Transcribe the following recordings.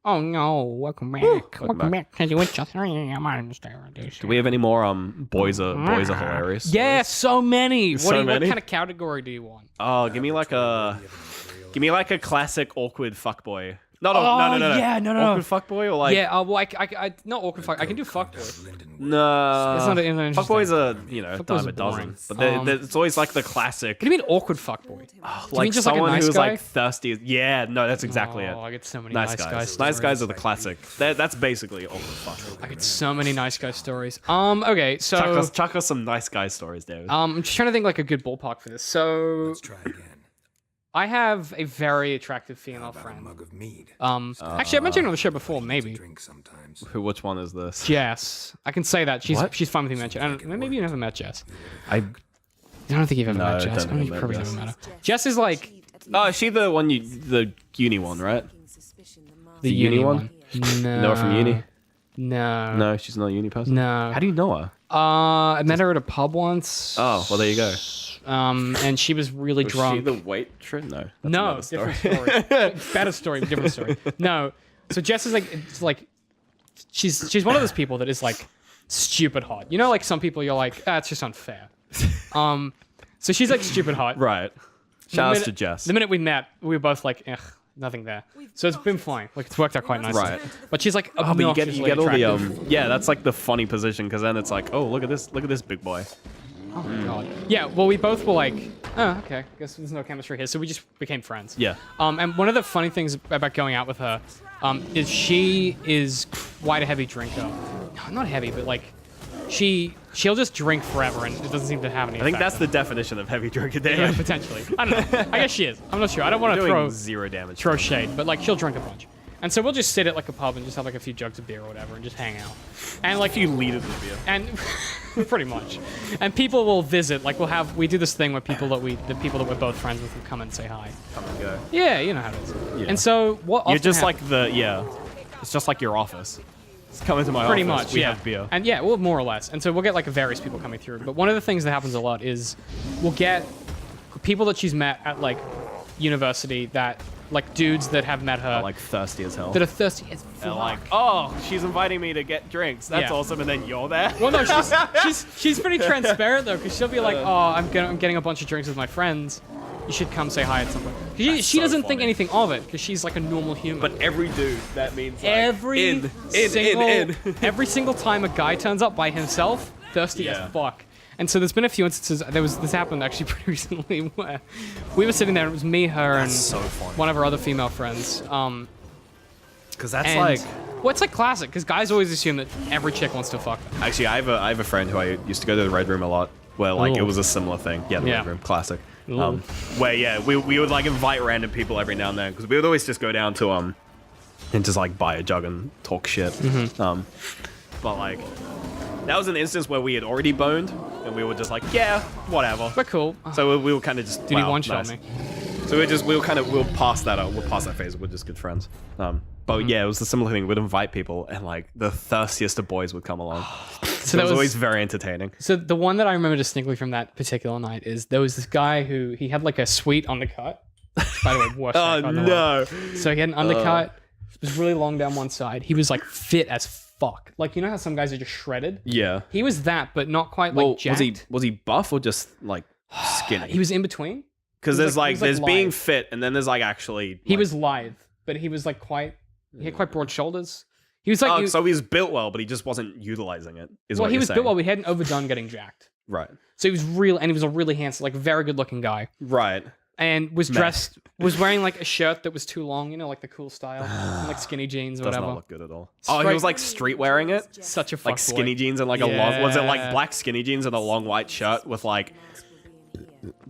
Oh no, welcome back. Welcome back. Can you watch us? Do we have any more boys are hilarious? Yeah, so many. So What many? kind of category do you want? Oh, give me like a classic awkward fuckboy. No. Yeah, no. Awkward fuckboy or like Yeah, well, I not awkward fuck. I can do fuckboy. no. It's not interesting. Fuckboys are Fuckboys dime are a dozen, boring. but it's always like the classic. What do you mean awkward fuckboy? Do you Like mean just like a someone nice who's guy? like thirsty. Yeah, no, that's exactly it. Oh, I get so many Nice nice guys. guys. Nice guys are the classic. That's basically awkward fuck. I get so many nice guy stories. Okay, so Chuck us some nice guy stories, David. I'm just trying to think like a good ballpark for this. So Let's try again. I have a very attractive female About a friend. mug of mead. Actually, I mentioned it on the show before, maybe. Drink sometimes. Which one is this? Jess. I can say that. What? She's fine with you mentioning. Maybe you never met Jess. I don't think you've ever No, met Jess. don't I mean, know you probably Jess. never met her. Jess is like Oh, is she the one the uni one, right? the uni uni one? No. Know her from uni? No. No, she's not a uni person. No. How do you know her? I met her at a pub once. Oh, well, there you go. And she was really Was drunk. she the waitress? No. That's No, another story. different story. Better story, different story. No. So Jess is like she's one of those people that is like stupid hot. You know, like some people you're like, it's just unfair. So she's like stupid hot. Right. Shout outs to Jess. The minute we met, we were both like, nothing there. So it's been fine. Like it's worked out quite nicely. Right. But she's like Oh, but you obnoxiously get all the attractive. yeah, that's like the funny position because then it's like, oh, look at this big boy. Oh my god. Yeah, well we both were like, oh, okay, I guess there's no chemistry here. So we just became friends. Yeah. And one of the funny things about going out with her is she is quite a heavy drinker. No, not heavy, but like she'll just drink forever and it doesn't seem to have any I think effect that's on the definition of heavy drinker, her. Yeah, David. potentially. I don't know. I guess she is. I'm not sure. I don't want to Doing throw zero damage. shade, but like she'll drink a bunch. And so we'll just sit at like a pub and just have like a few jugs of beer or whatever and just hang out. And like A few liters of beer. and pretty much. And people will visit. Like we do this thing where the people that we're both friends with will come and say hi. Come and go. Yeah, you know how it is. Yeah. And so what? You're often just happens- like it's just like your office. Just come into my pretty office. much. We Yeah. have beer. And yeah, well, more or less. And so we'll get like various people coming through. But one of the things that happens a lot is we'll get people that she's met at like university that like dudes that have met her Like thirsty as hell. that are thirsty as They're fuck. like, oh, she's inviting me to get drinks. That's Yeah. awesome. And then you're there. Well, no, she's pretty transparent though, because she'll be like, "Oh, I'm getting a bunch of drinks with my friends. You should come say hi at some point." She so doesn't think funny. anything of it because she's like a normal human. But every dude, that means like, every in. every single time a guy turns up by himself, thirsty Yeah. as fuck. And so there's been a few instances. This happened actually pretty recently where we were sitting there and it was me, her, and so funny. one of her other female friends. Because that's And like, well, it's like classic because guys always assume that every chick wants to fuck them. actually, I have a friend who I used to go to the Red Room a lot, where like it Ooh. was a similar thing. Yeah, the Yeah. Red Room, classic. Ooh. Where yeah, we would like invite random people every now and then because we would always just go down to and just like buy a jug and talk shit. Mm-hmm. But like that was an instance where we had already boned and we were just like, yeah, whatever. But cool. So we were kind of just Did he wow, one-shot nice. me? So we'll pass that up. We'll pass that phase. We're just good friends. But yeah, it was a similar thing. We'd invite people, and like the thirstiest of boys would come along. So it was always very entertaining. So the one that I remember distinctly from that particular night is there was this guy who he had like a sweet undercut. By the way, worst. Oh haircut in the world. So he had an undercut. It was really long down one side. He was like fit as fuck. Like you know how some guys are just shredded. Yeah. He was that, but not quite Well, like jacked. was he buff or just like skinny? He was in between. Because he there's was there's lithe. being fit, and then there's like actually. He like- was lithe, but he was like quite. He had quite broad shoulders. He was like. Oh, so he was built well, but he just wasn't utilizing it. Is well, what he you're was saying. built well. We hadn't overdone getting jacked. Right. So he was real, and he was a really handsome, like very good looking guy. Right. And was wearing like a shirt that was too long, you know, like the cool style, and, like skinny jeans or Does whatever. not look good at all. Oh, he Straight- was like street wearing it. Such a fuckboy. Like skinny jeans and like a long. Was it like Yeah. black skinny jeans and a long white shirt with like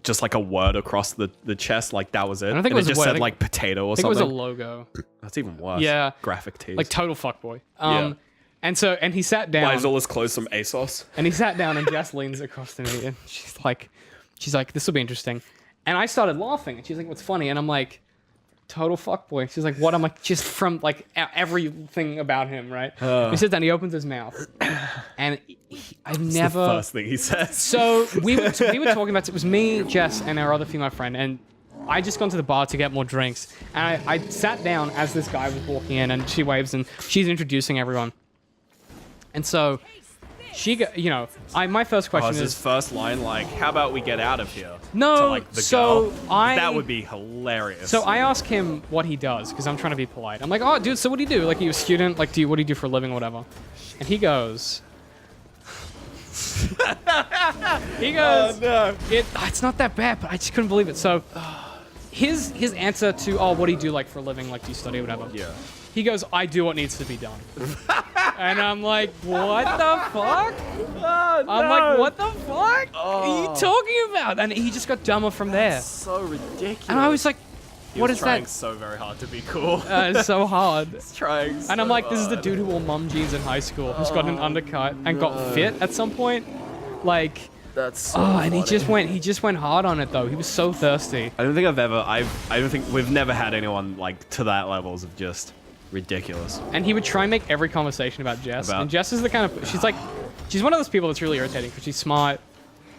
just like a word across the chest? Like that was it. I don't think and it was a just word. I said think- like potato or I think it was a something. logo, That's even worse. Yeah. Graphic tees. like total fuckboy. Yeah. And he sat down. Buys all his clothes from ASOS. And he sat down, and Jess leans across to me, and she's like, this will be interesting. And I started laughing, and she's like, what's funny? And I'm like, total fuckboy. She's like, what? I'm like, just from like everything about him, right? He sits down, he opens his mouth, and I've never. The first thing he says. So we were talking about it. Was me, Jess, and our other female friend, and I just gone to the bar to get more drinks, and I sat down as this guy was walking in, and she waves, and she's introducing everyone. And so my first question is his first line like, "How about we get out of here?" No, to, like, the so girl? I that would be hilarious. So I ask him what he does because I'm trying to be polite. I'm like, "Oh, dude, so what do you do? Like, are you a student? Like, what do you do for a living, or whatever?" And he goes. Oh, no. It's not that bad, but I just couldn't believe it. So his answer to, "Oh, what do you do like for a living? Like, do you study or whatever?" Yeah. He goes, "I do what needs to be done." And I'm like, "What the fuck?" Oh, no. I'm like, "What the fuck are you Oh. talking about?" And he just got dumber from there. So ridiculous. And I was like, "What is trying that?" so very hard to be cool. It's so hard. He's trying so And I'm like, "This is the hard. dude who wore mum jeans in high school, who's got an undercut and got fit at some point." Like, That's so and funny. he just went hard on it though. He was so thirsty. I don't think I don't think we've never had anyone like to that levels of just ridiculous. And he would try and make every conversation about Jess. And Jess is the kind of she's one of those people that's really irritating because she's smart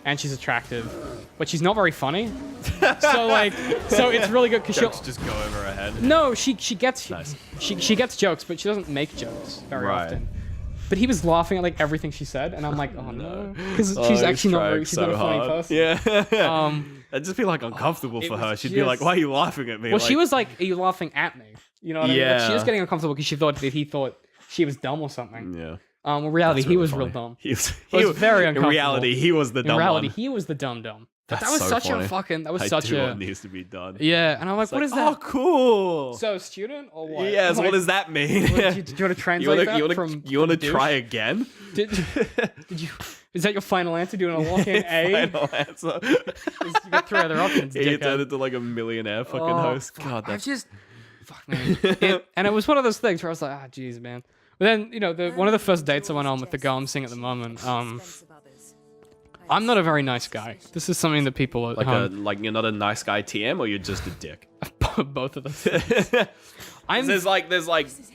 and she's attractive, but she's not very funny. So it's really good because she'll just go over her head. No, she gets Nice. she gets jokes, but she doesn't make jokes very Right. often. But he was laughing at like everything she said, and I'm like, "Oh no," because she's he's actually not trying very. She's not a so funny hard. person. Yeah. That'd just be like uncomfortable it for was her. She'd be like, just- "Why are you laughing at me?" Well, she was like, "Are you laughing at me?" You know what I mean? Like, she Yeah. was getting uncomfortable because she thought that he thought she was dumb or something. Yeah. In reality, That's he really was funny. real dumb. He was very uncomfortable. In reality, he was the dumb In reality, one. he was the dumb. But That's that was so such funny. a fucking. That was I such do a. what needs to be done. Yeah, and I'm like, It's what like, is that? Oh, cool. So student or what? Yeah, so Like, what does that mean? do you want to translate that from? You want to douche? try again? Did you? Is that your final answer? Do you want to walk in A? Final answer. You got three other options. He dickhead. turned into like a millionaire fucking host. fuck, God, I've that's just. Fuck man. And it was one of those things where I was like, ah, jeez, man. But then one of the first dates I went on with the girl I'm seeing at the moment. I'm not a very nice guy. This is something that people at like home, like you're not a nice guy TM or you're just a dick. both of them. I'm There's like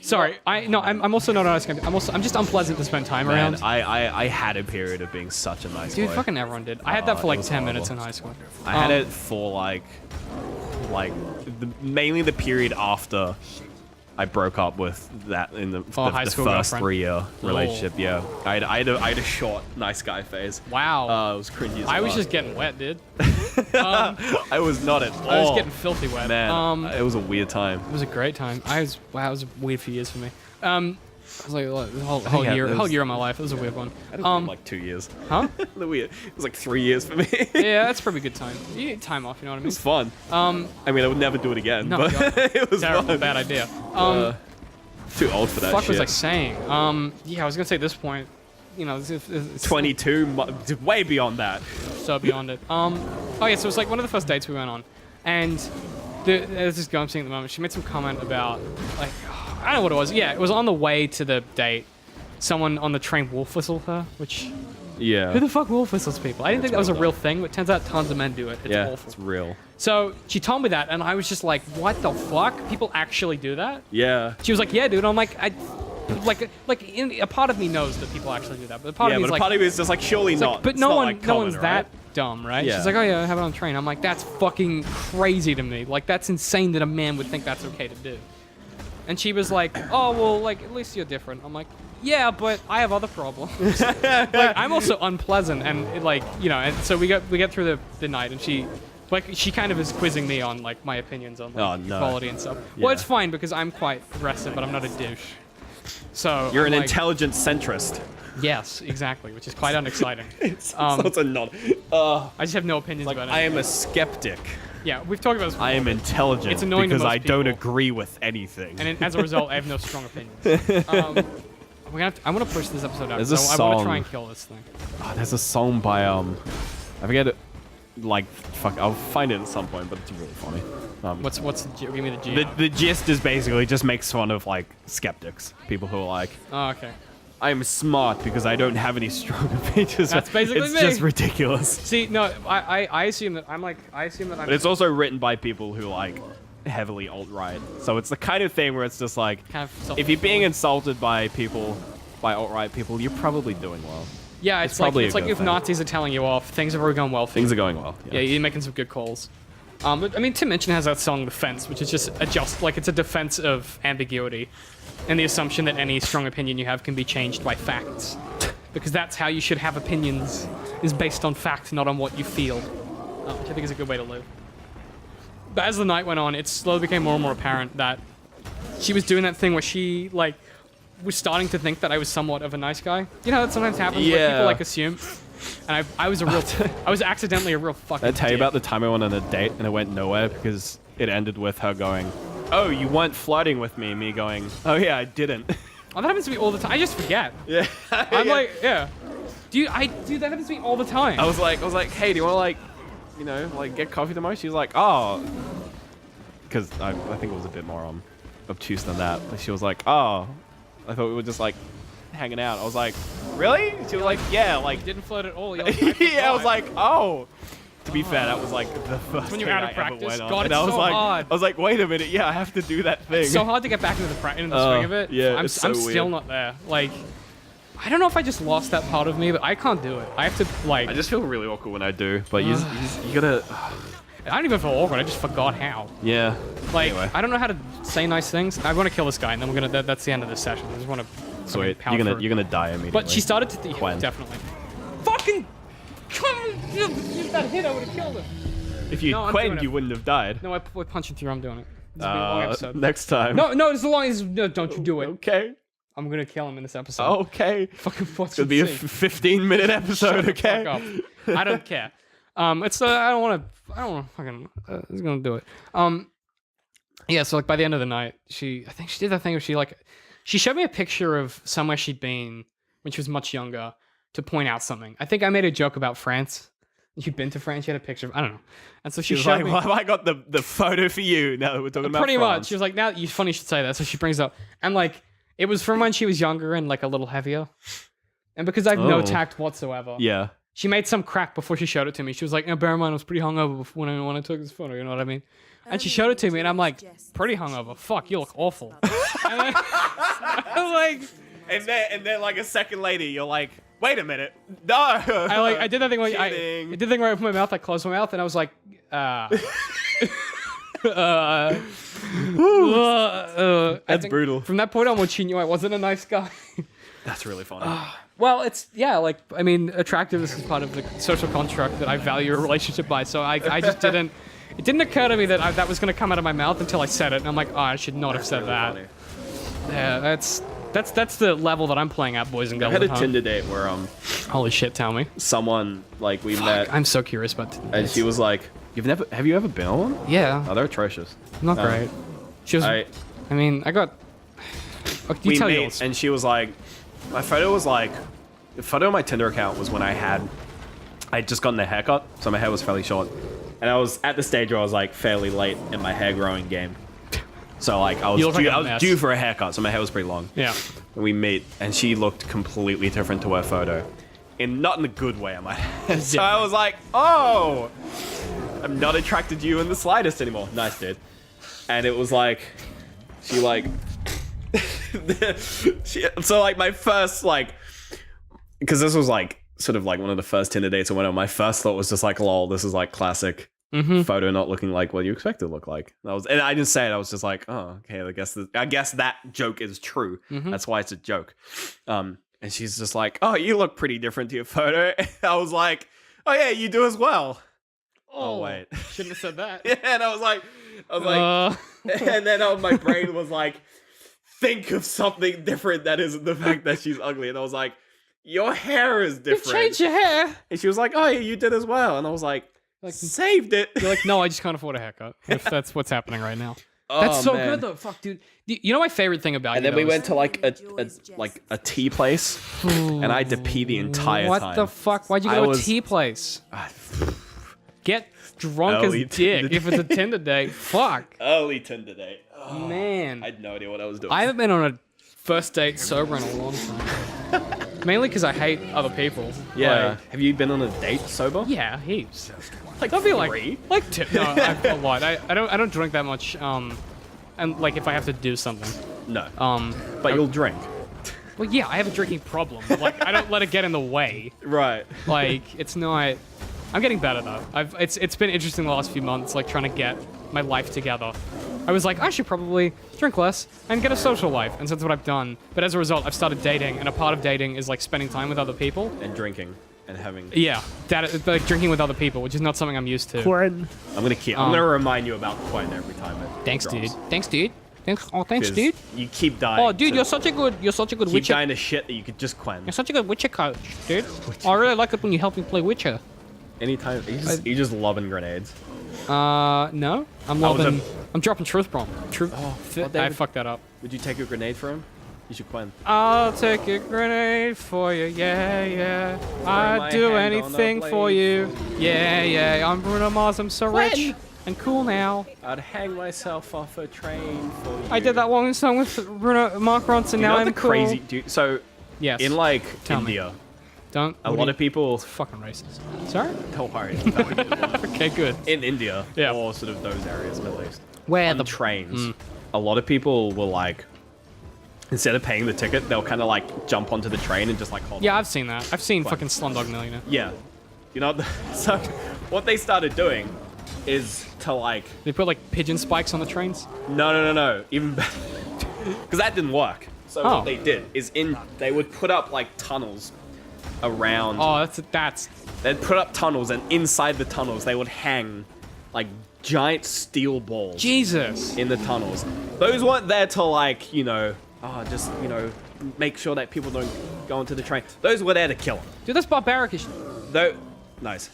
sorry. I'm also not a nice guy. I'm just unpleasant to spend time man, around. I had a period of being such a nice Dude, boy. fucking everyone did. I had that for it like was 10 horrible. minutes in high school. I had it for like mainly the period after I broke up with that in the high the school first girlfriend. 3-year relationship. Yeah, I had a short nice guy phase. Wow. It was cringy. As I was fuck. just getting wet, dude. I was not at all. I was getting filthy wet. Man, it was a weird time. It was a great time. It was a weird few years for me. I was like the whole year of my life. It was a weird one. I had like 2 years. Huh? The weird. It was like 3 years for me. Yeah, that's probably a good time. You need time off, you know what I It mean? was fun. I mean, I would never do it again, No, but God. it was Terrible, fun. bad idea. Too old for that Fuck shit. was I saying? Yeah, I was gonna say at this point, it's 22, way beyond that. so beyond it. Oh yeah, so it was like one of the first dates we went on, and there's this girl I'm seeing at the moment. She made some comment about like I don't know what it was. Yeah, it was on the way to the date. Someone on the train wolf whistled her, which Yeah. who the fuck wolf whistles people? I didn't think that was a real thing, but it turns out tons of men do it. It's Yeah, awful. it's real. So she told me that, and I was just like, "What the fuck? People actually do that?" Yeah. She was like, "Yeah, dude." I'm like, a part of me knows that people actually do that, but a part of me is but like, part of me is just like, surely it's not. like, but It's no not, one, like, no one's common, that right? dumb, right? Yeah. She's like, "Oh yeah, I have it on the train." I'm like, "That's fucking crazy to me. Like, that's insane that a man would think that's okay to do." And she was like, "Oh well, like at least you're different." I'm like, "Yeah, but I have other problems. Like, I'm also unpleasant, and and so we get through the night, and she kind of is quizzing me on like my opinions on Oh, no. equality and stuff. Well, Yeah. it's fine because I'm quite progressive, but I'm not a douche. So You're I'm an like, intelligent centrist. Yes, exactly, which is quite unexciting. It's also not. I just have no opinions about it. I am a skeptic. Yeah, we've talked about this before. I am intelligent It's annoying to because most I don't people. agree with anything. And as a result, I have no strong opinions. I want to push this episode out. There's a I want to song. try and kill this thing. Oh, there's a song by I forget it. Like fuck, I'll find it at some point, but it's really funny. What's give me the G. The gist is basically just makes fun of like skeptics, people who are like, Oh, okay. I'm smart because I don't have any strong opinions. That's basically it's me. just ridiculous. See, no, I assume that I'm. But it's also written by people who like heavily alt-right. So it's the kind of thing where it's just like, kind of if you're being insulted by alt-right people, you're probably doing well. yeah, it's like probably a if good thing. Nazis are telling you off, things are already going well for you. Things are going well. Yeah, you're making some good calls. But, I mean, Tim Minchin has that song, The Fence, which is just it's a defense of ambiguity and the assumption that any strong opinion you have can be changed by facts. Because that's how you should have opinions, is based on fact, not on what you feel. Which I think is a good way to live. But as the night went on, it slowly became more and more apparent that she was doing that thing where she, like, was starting to think that I was somewhat of a nice guy. You know, that sometimes happens where people, like, assume. And I was accidentally a real fucking Did I tell you dick. about the time I went on a date and it went nowhere because it ended with her going, "Oh, you weren't flirting with me," me going, "Oh yeah, I didn't." Oh, that happens to me all the time. I just forget. Yeah. I'm like, yeah. Dude, that happens to me all the time. I was like, "Hey, do you want to like, you know, like get coffee tomorrow?" She was like, "Oh," because I think it was a bit more obtuse than that. But she was like, "Oh, I thought we were just like hanging out." I was like, "Really?" She was like, "Yeah, like." Didn't flirt at all. You're like, Yeah, I was like, "Oh." To be fair, that was like the first when you're thing out of I practice. ever went on. God, And it's I was so like, hard. I was like, "Wait a minute, yeah, I have to do that thing." It's so hard to get back into the swing of it. yeah, I'm it's so still weird. not there. Like, I don't know if I just lost that part of me, but I can't do it. I have to like. I just feel really awkward when I do, but you gotta. I don't even feel awkward. I just forgot how. Yeah. Like, Anyway. I don't know how to say nice things. I want to kill this guy, and then we're gonna. That's the end of this session. I just want to. Sweet. You're gonna die immediately. But she started to. When? Definitely. Fucking. Come on! Use that hit. I would have killed him. If you No, I'm doing quenned, it. you wouldn't have died. No, I punched through. I'm doing it. This will be a long episode. Next time. No, as long as no, don't you do it. Okay. I'm gonna kill him in this episode. Okay. Fucking what's It's gonna be a 15-minute episode. Okay. Fuck up. I don't care. It's I don't want to fucking. It's gonna do it. Yeah. So like by the end of the night, I think she did that thing where she showed me a picture of somewhere she'd been when she was much younger to point out something. I think I made a joke about France. You'd been to France. She had a picture of, I don't know. And so she was showed like, me. "Well, I got the photo for you." Now that we're talking about Pretty much. France. She was like, now you funny you should say that. So she brings it up. And like, it was from when she was younger and like a little heavier. And because I have no Oh. tact whatsoever. Yeah. She made some crack before she showed it to me. She was like, bear in mind, I was pretty hungover when I took this photo, you know what I mean? And she showed it to me, and I'm like, pretty hungover. Fuck, you look awful. And I'm like... And then like a second later, you're like, "Wait a minute, no." I did that thing where I Kidding. did the thing where I opened my mouth, I closed my mouth, and I was like, That's brutal. From that point onward, she knew I wasn't a nice guy. That's really funny. Well, I mean, attractiveness is part of the social construct that I value a relationship by, so I just didn't... It didn't occur to me that that was going to come out of my mouth until I said it, and I'm like, I should not have said that. Funny. Yeah, that's the level that I'm playing at, boys and I girls. had a at home. Tinder date where Holy shit, tell me. someone like we met I'm so curious about Tinder and dates. she was like, have you ever been on one? Yeah, Oh, they're atrocious. not great. She was... I mean, I got... Okay, you We tell met yours. and she was like, the photo on my Tinder account was when I'd just gotten a haircut, so my hair was fairly short. And I was at the stage where I was like fairly late in my hair growing game. So like I was You look like a I was mess. due for a haircut, so my hair was pretty long. Yeah. And we meet, and she looked completely different to her photo. Not in a good way, I might add. So I was like, "Oh, I'm not attracted to you in the slightest anymore." Nice, dude. And it was like, she like, so like my first like, because this was like sort of like one of the first Tinder dates I went on. My first thought was just like, "Lol, this is like classic photo not looking like what you expect it to look like." And I didn't say it. I was just like, "Oh, okay. I guess that joke is true. That's why it's a joke." And she's just like, "Oh, you look pretty different to your photo." And I was like, "Oh yeah, you do as well." Oh wait, Shouldn't have said that. yeah. And I was like, and then my brain was like, think of something different that isn't the fact that she's ugly. And I was like, "Your hair is different." Change your hair. And she was like, "Oh, yeah, you did as well." And I was like, saved it. You're like, no, I just can't afford a haircut. If that's what's happening right now. That's so man. good though. Fuck, dude. You know my favorite thing about And you then we though went to like a tea place, and I had to pee the entire what time. the fuck? Why'd you I go to a was- tea place? Get drunk Early as dick Tinder if it's a Tinder date. Fuck. Early Tinder date. Oh, Man. I had no idea what I was doing. I haven't been on a first date sober in a long time. Mainly because I hate other people. yeah. Like, Have you been on a date sober? yeah, heaps. Like Don't be three? no, a lot. I don't drink that much. And like if I have to do something. No. Um, But you'll drink. well, yeah, I have a drinking problem. But like I don't let it get in the way. Right. Like it's not. I'm getting better though. It's been interesting the last few months, like trying to get my life together. I was like, I should probably drink less and get a social life, and so that's what I've done. But as a result, I've started dating, and a part of dating is like spending time with other people. And drinking and having. Yeah, like drinking with other people, which is not something I'm used to. Quinn. I'm gonna remind you about Quen every time. Thanks, drops. dude. Thanks, dude. Thanks. Oh, thanks, 'Cause dude. You keep dying. Oh, dude, you're such a good keep Witcher. dying to shit that you could just Quen. You're such a good Witcher coach, dude. Oh, I really like it when you help me play Witcher. Anytime. You just loving grenades. No. I'm dropping Truth Bomb. David. I fucked that up. Would you take a grenade for him? You should Quen. I'll take a grenade for you, yeah, yeah. my I'd do hand on anything a for blade you. Yeah, yeah. I'm Bruno Mars, I'm so rich and cool now. I'd hang myself off a train for you. I did that one song with Mark Ronson, You now know I'm the cool. crazy dude. So Yes. in like Tell me. India, Don't. a lot of people. Fucking racist. Sorry? Don't worry. Okay, good. In India, Yeah. or sort of those areas, Middle East. Where On the trains, a lot of people will like, instead of paying the ticket, they'll kind of like jump onto the train and just like hold. Yeah, on. I've seen that. I've seen fucking Slumdog Millionaire. Yeah. You know, so what they started doing is to like, They put like pigeon spikes on the trains. no, even better, because that didn't work. So Oh. what they did is they would put up like tunnels around. Oh, that's. They'd put up tunnels, and inside the tunnels they would hang like giant steel balls Jesus. in the tunnels. Those weren't there to like, just make sure that people don't go onto the train. Those were there to kill them. Dude, that's barbaric as shit. Though, nice.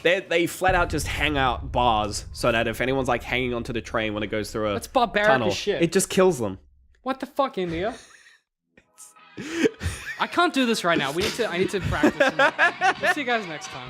They flat out just hang out bars so that if anyone's like hanging onto the train when it goes through a That's barbaric tunnel, as shit. it just kills them. What the fuck, India? I can't do this right now. I need to practice. We'll see you guys next time.